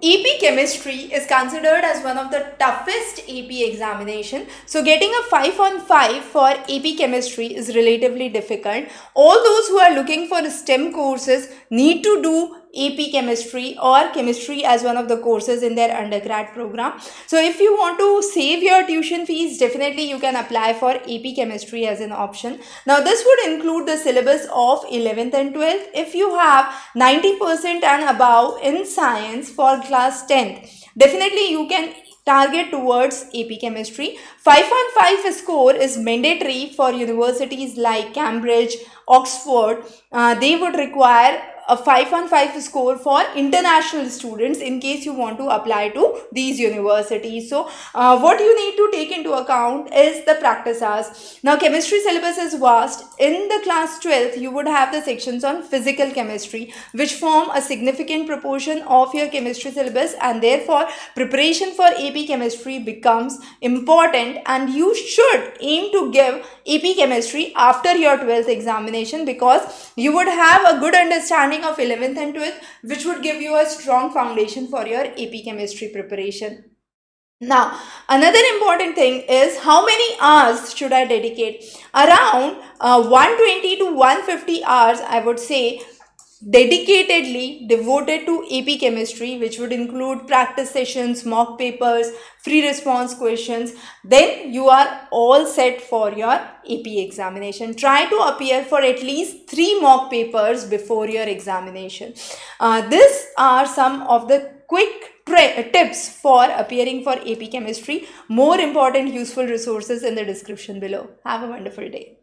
AP Chemistry is considered as one of the toughest AP examination. So getting a 5 on 5 for AP Chemistry is relatively difficult. All those who are looking for STEM courses need to do AP Chemistry or Chemistry as one of the courses in their undergrad program. So if you want to save your tuition fees, definitely you can apply for AP Chemistry as an option. Now this would include the syllabus of 11th and 12th. If you have 90% and above in science for class 10th, definitely you can target towards AP Chemistry. 5 on 5 score is mandatory for universities like Cambridge, Oxford. They would require a 5 on 5 score for international students in case you want to apply to these universities. So what you need to take into account is the practice hours. Now chemistry syllabus is vast. In the class 12th you would have the sections on physical chemistry, which form a significant proportion of your chemistry syllabus, and therefore preparation for AP Chemistry becomes important, and you should aim to give AP Chemistry after your 12th examination, because you would have a good understanding of 11th and 12th, which would give you a strong foundation for your AP Chemistry preparation. Now, another important thing is how many hours should I dedicate? Around 120 to 150 hours, I would say, dedicatedly devoted to AP Chemistry, which would include practice sessions, mock papers, free response questions. Then you are all set for your AP examination. Try to appear for at least 3 mock papers before your examination. These are some of the quick tips for appearing for AP Chemistry. More important useful resources in the description below. Have a wonderful day.